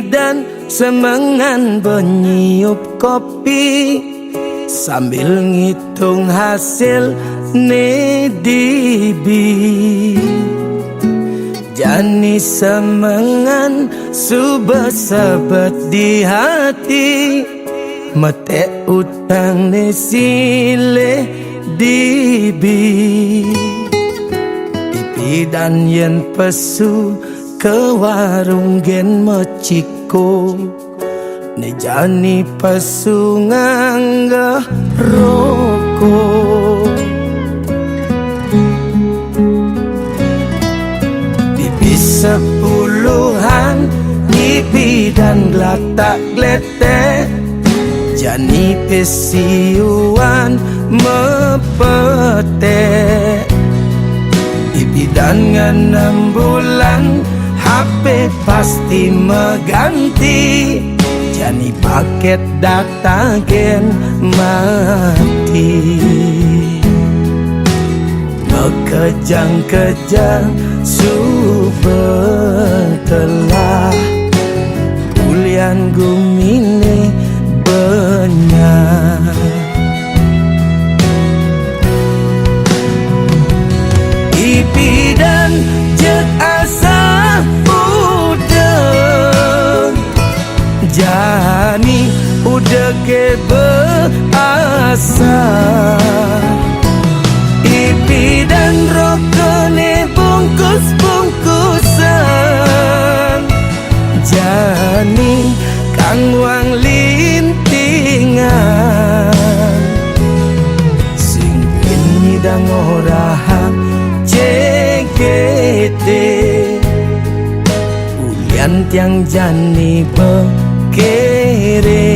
dan semengan berniup kopi sambil ngitung hasil nedibi. Jani semengan subesebet di hati, mete utang nesile dibi. Ipi dan yen pesu ke warung gen meciko, ne jani pesu ngangga rokok. Pipi sepuluhan, ipi dan gelatak gletek, jani pesiuan mepetek. Ipi dan 6 bulan, HP pasti mengganti, jani paket data gen mati. Mekejang-kejang subetlah ulian gumine banyak. Ipi dan jek asa udah, jani udah ke beasa. Ipi dan rokone bungkus-bungkusan, jani kang wang lintingan. Sing ini dang oraha JGT, ulian tiang jani bekere.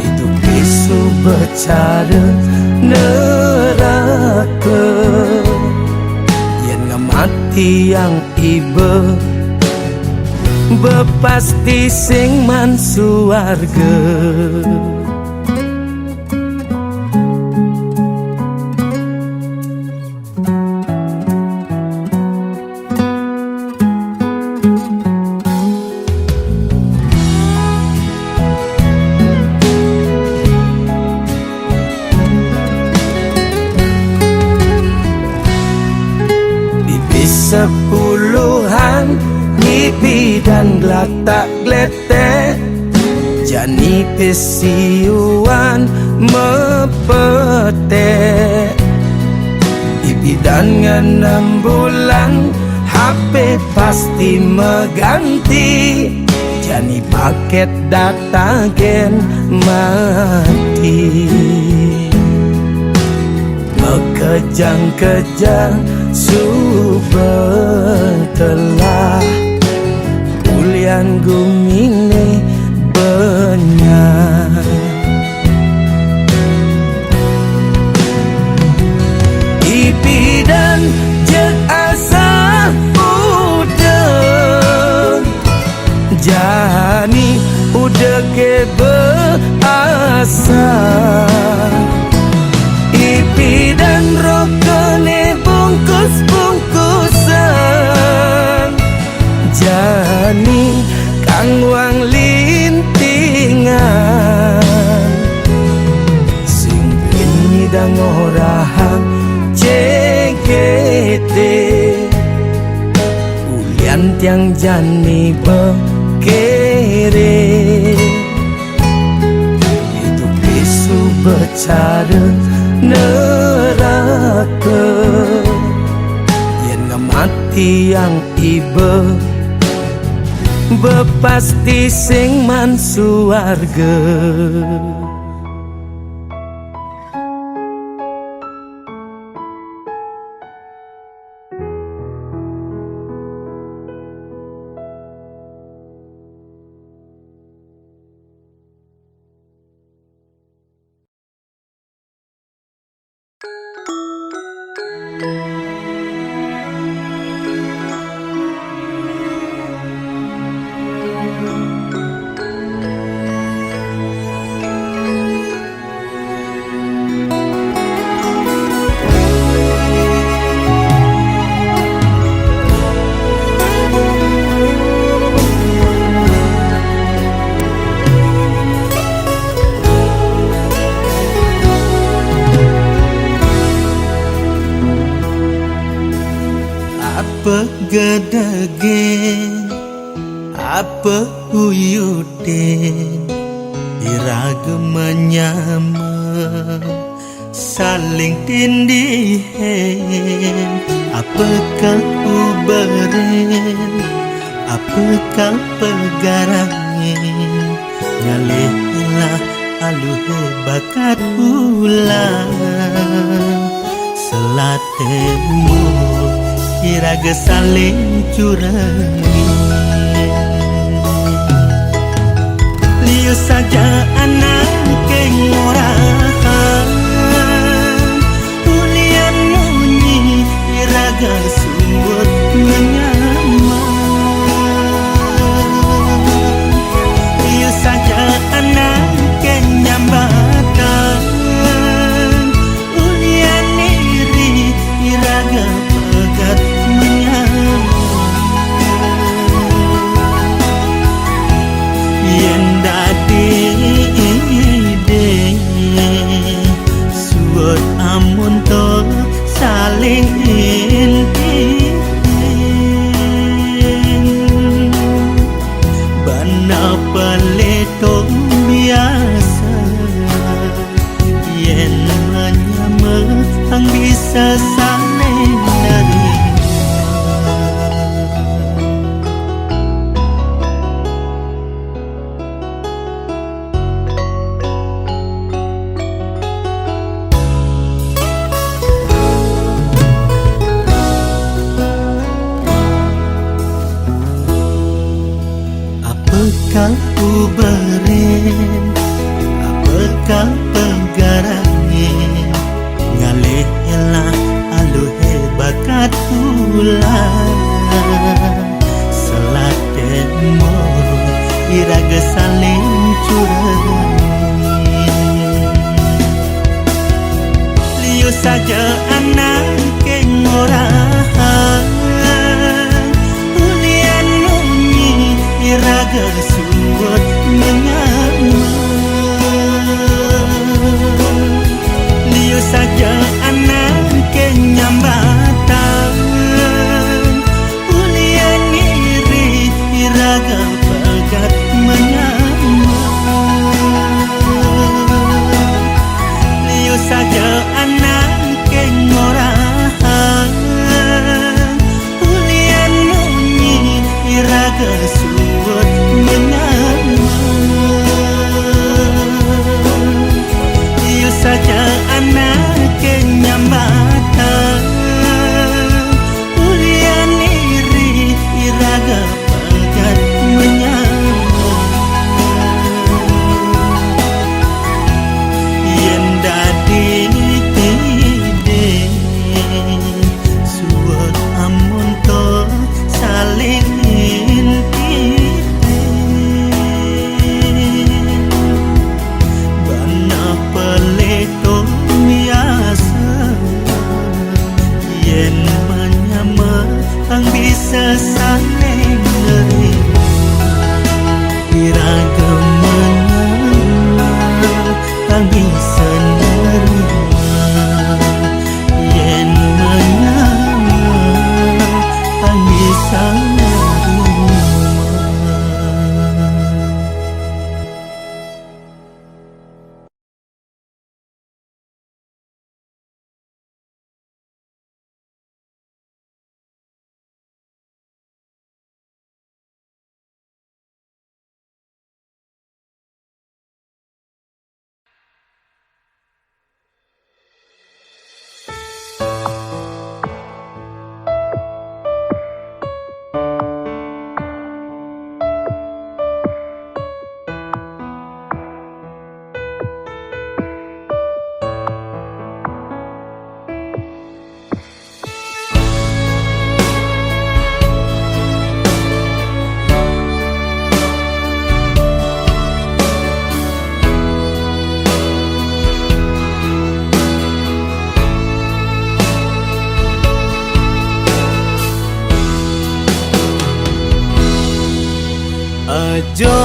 Itu pisu becara neraka, yen ngemati yang ibe bepasti sing man suarga. Sepuluhan, ipi dan gelatak gletek, jani pesiuan mepetek. Ipi dan 6 bulan, HP pasti mengganti, jani paket data gen mati. Mekejang-kejang subetlah ulian gumine banyak. Ipi dan jek asa udah, jani udah ke beasa. Ipi dan rokone bungkus-bungkusan, jani kang wang lintingan. Sing ini dang oraha JGT, ulian tiang jani bekere. Itu pisu becara neraka, yen ngemati yang ibe bepasti sing man suarga. gedege apa uyude iraga menyama saling tindihin apakah uberen apakah pegarangin nyalehlah aluh bakat ulang selatemu iraga saling curangi liu saja anak kengorahan ulian munyi iraga sumut menyaman liu saja anak kenyambatan ulian iri iraga pegat menyaman yen dadi suot amun to saling intin bana peleto biasa yen menyama ang bisa saling nerima apakah uberen apakah pegarangin ngalehlah aluhe bakat ulang selatemo iraga saling curangi liu saja anak kengorahan ulian munyi iraga sumut menyaman liu saja anak kenyambatan ulian iri iraga pegat menyaman liu saja anak kengorahan ulian munyi iraga sumut menyaman liu saja anak kenyambatan ulian iri iraga pegat menyaman yen dadi suot amun to saling bana peleto biasa yen menyama ang bisa saling nerima iraga menyama ang bisa nerima yen menyama ang bisa nerima ajo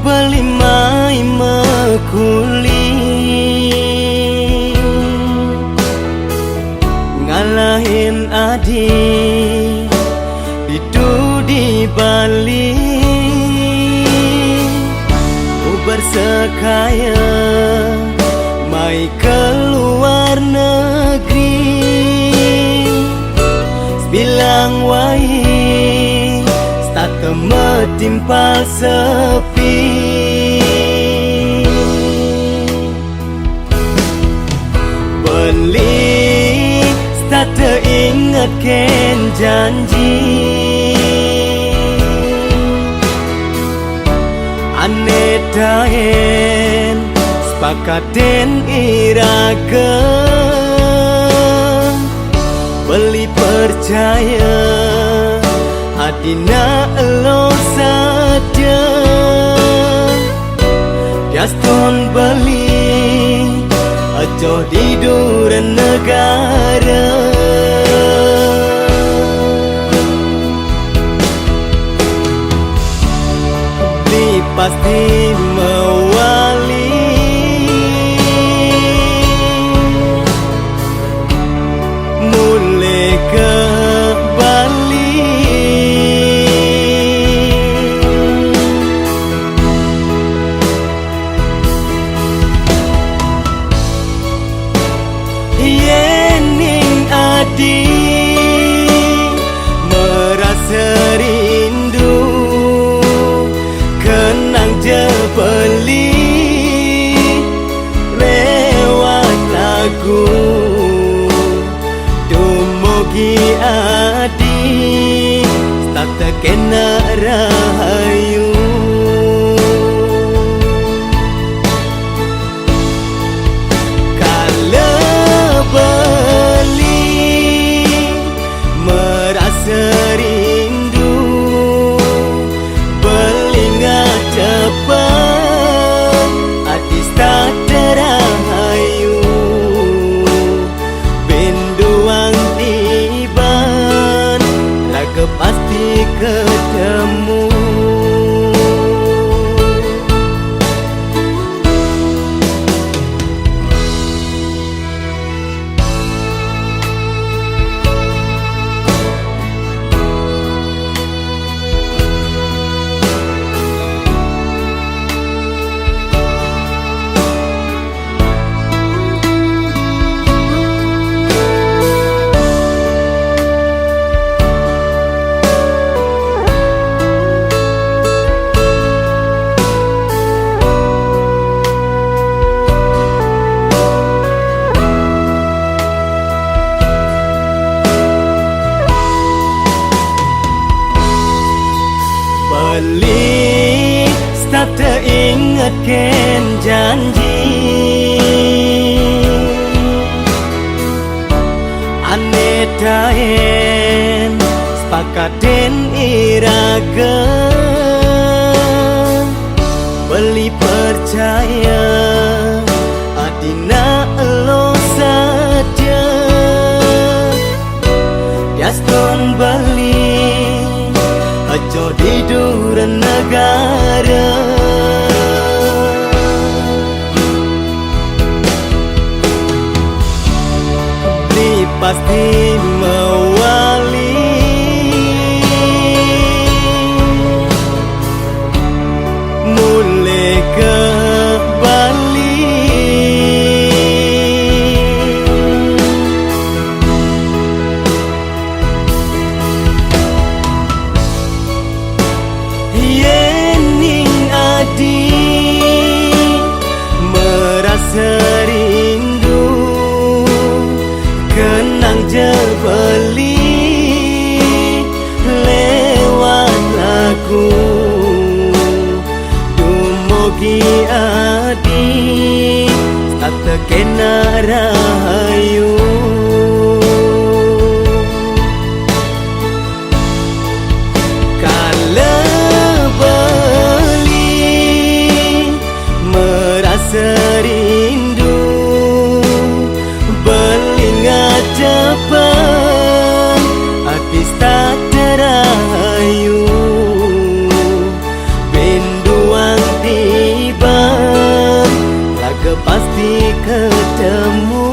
belimai mekuli ngalahin adik balik bersekaya mai keluar negeri, bilang wai start metimpal sepi. Beli start teringat ken janji, ane daen sepakaten iraga, beli percaya hadina elo saja. Gaston beli ajo di duren negara, pasti mewali mulai ke Bali. Yening adi merasa rindu, kenang je beli lewat lagu dumugi adi tak terkena rahayu. Kalau beli merasa rindu, belingat cepat artis tak terahayu, binduang tiban raga pasti ketemu. Beli start teringat ken janji, ane daen sepakaten iraga, beli percaya adina elo saja. Gaston beli ajo di duren negara, beli pasti mewali mulai ke Bali. Merasa rindu, kenang je beli lewat lagu dumugi adi tak terkena rahayu. Serindu belingat cepat artis tak terahayu, binduang tiba laga pasti ketemu.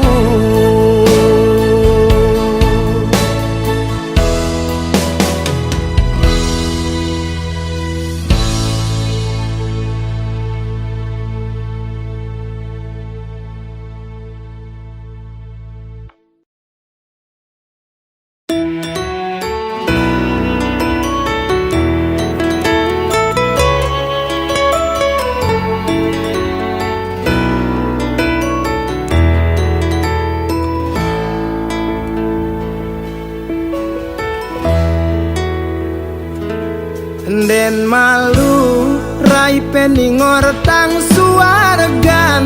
Den malu rai peningor tang suargan.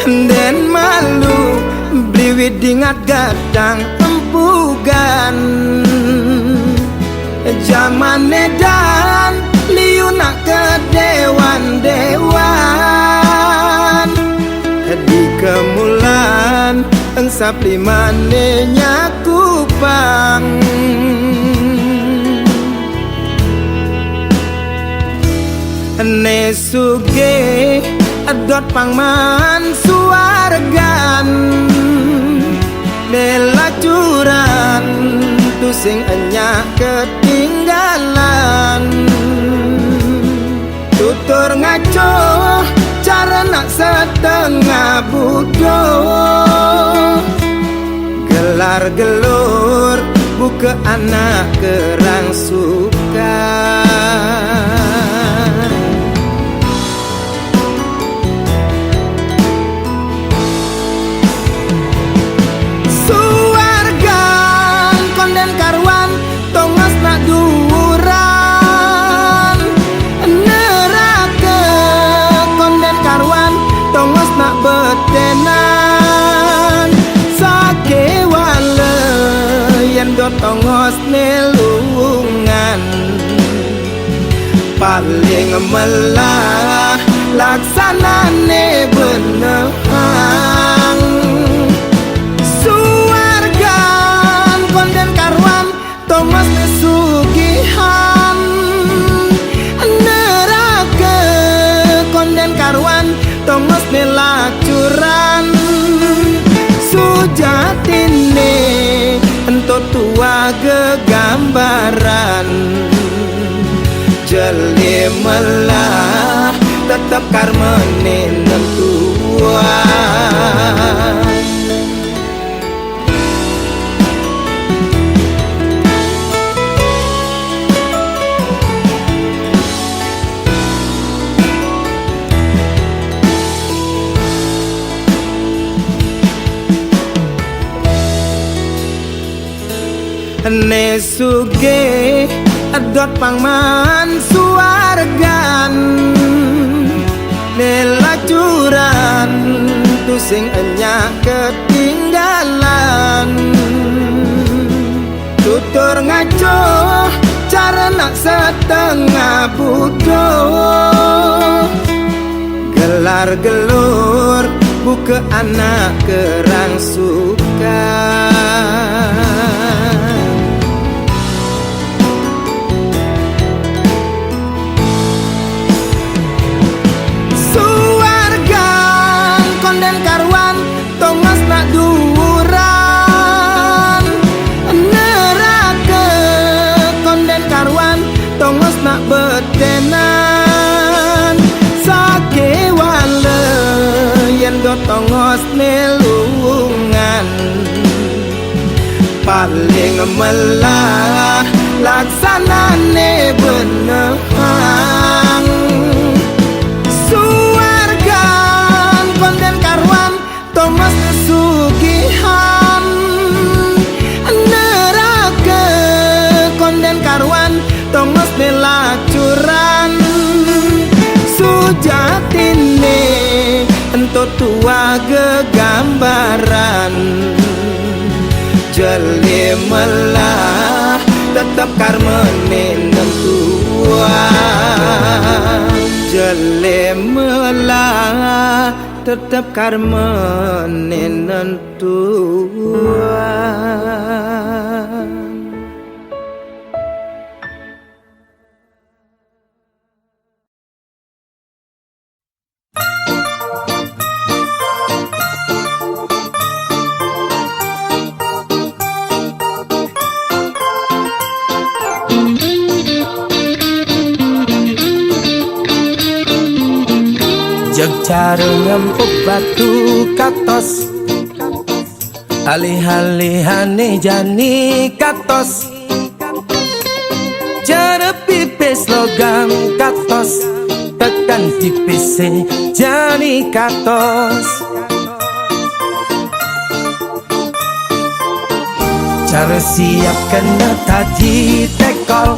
Den malu bliwit dingat gadang empugan. Zaman edan liuna ke dewan-dewan. Di kemulan engsap limane nyakupang. Ne suge adot pangman suargan. Nelacuran tu sing enyak ketinggalan. Tutur ngaco cara nak setengah bodoh. Gelar gelur buka anak kerang suka. Tongos nelungan paling melah laksanane benehang. Suargan konden karwan tongos nesugihan. Neraka konden karwan tongos nelacuran. Sujatine ento tua gegambaran. Jeli melah tetap karmene nentuan. Ne suge adot pangman suargan. Nelacuran tu sing enyak ketinggalan. Tutur ngaco cara nak setengah bodoh. Gelar gelur buka anak kerang suka. Betenan sake wale yen do tongos nelungan. Paling melah laksanane benehang. Suargan konden karwan tongos nesugihan. Neraka konden karwan tongos nelacuran. Sujatine ento tua gegambaran. Jeli melah tetap karmene nentuan. Jeli melah tetap karmene nentuan. Jeg cara ngempuk batu katos, alih-alihane jani katos. Cara pipis logam katos, tekan tipis jani katos. Cara siap kena taji tekol,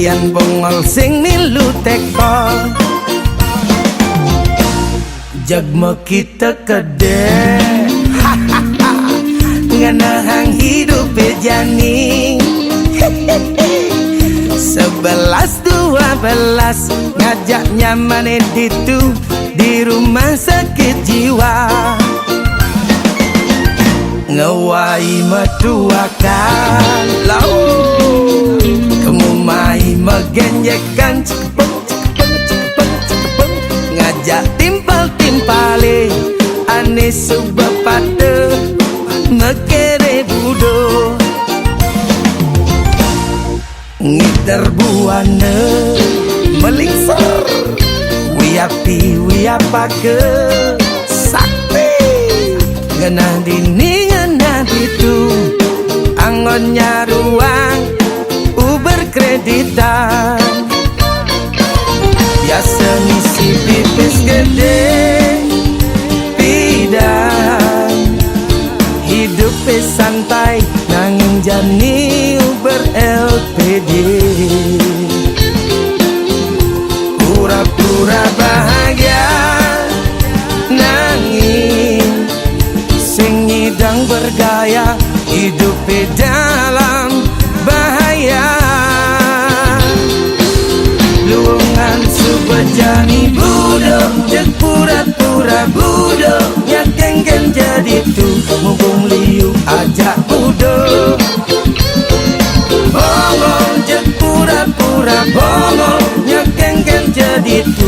kalian bongol sing milu teko. Jagma kita kede ngenahang hidup jani. 11-12 ngajak nyaman itu di rumah sakit jiwa. Ngewai metuakan lau kemumai megenjekan cepeng ngajak timpal-timpale ane sebab pada ngekere budo ngiter buana melingsar wiapi wiapake sakti ngenah dini ngenah itu angonnya ruang berkreditan biasa ngisi pipis gede pidan hidup santai nanging jani ber-LPD pura-pura bahagia nanging sing nyidang bergaya hidup dalam bahaya. Luangan subajani budok jek pura-pura budok nyakengken jadi tu mumpung liu ajak budok bongol jek pura-pura bongol nyakengken jadi tu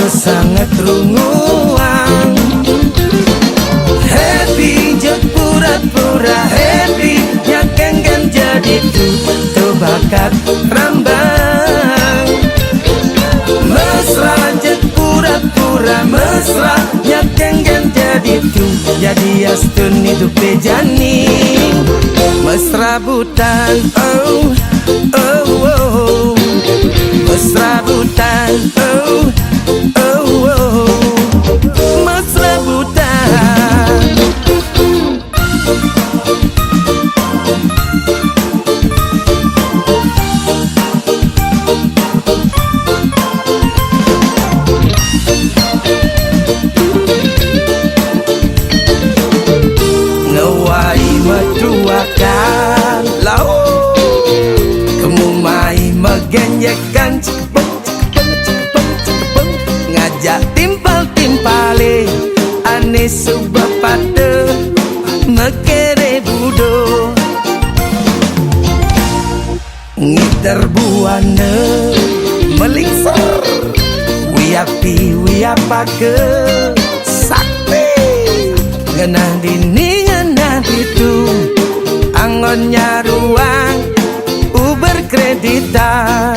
sangat runguang happy jek pura-pura happy nyakengken jadi tu bakat rambang mesra jek pura-pura mesra nyakengken jadi tu jadi astun hidup jani mesra butan oh oh oh mesra butan oh oh oh mesra butan. Ngewai metuakan lau kemumai megenjekan cepeng ngajak timpal-timpale ane sebab pada ngekere budo ngiter buana melingsar wiapi wiapake sakti ngenah dini ngenah itu angonnya ruang berkreditan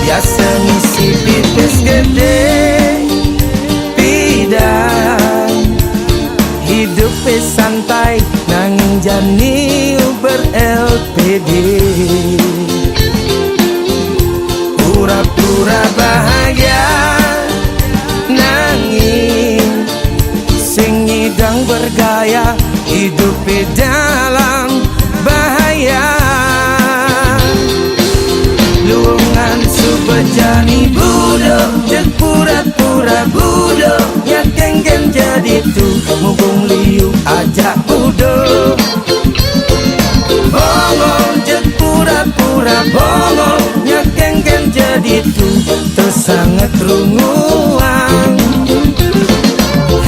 biasa ngisi pipis gede pidan hidup santai nanging jani ber-LPD pura-pura bahagia nanging sing nyidang bergaya hidup dalam bahaya. Luangan subajani budok jek pura-pura budok nyakengken jadi tu mumpung liu ajak budok bongol jek pura-pura bongol nyakengken jadi tu sangat runguang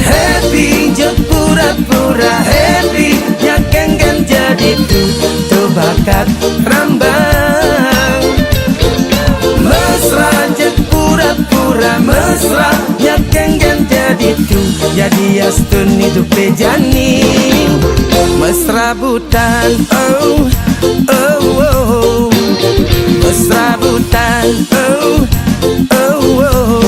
happy jek pura-pura happy nyakengken jadi tu bakat rambang mesra jek pura-pura mesra nyakengken jadi tu jadi astun hidup jani mesra butan oh oh oh mesra butan oh oh oh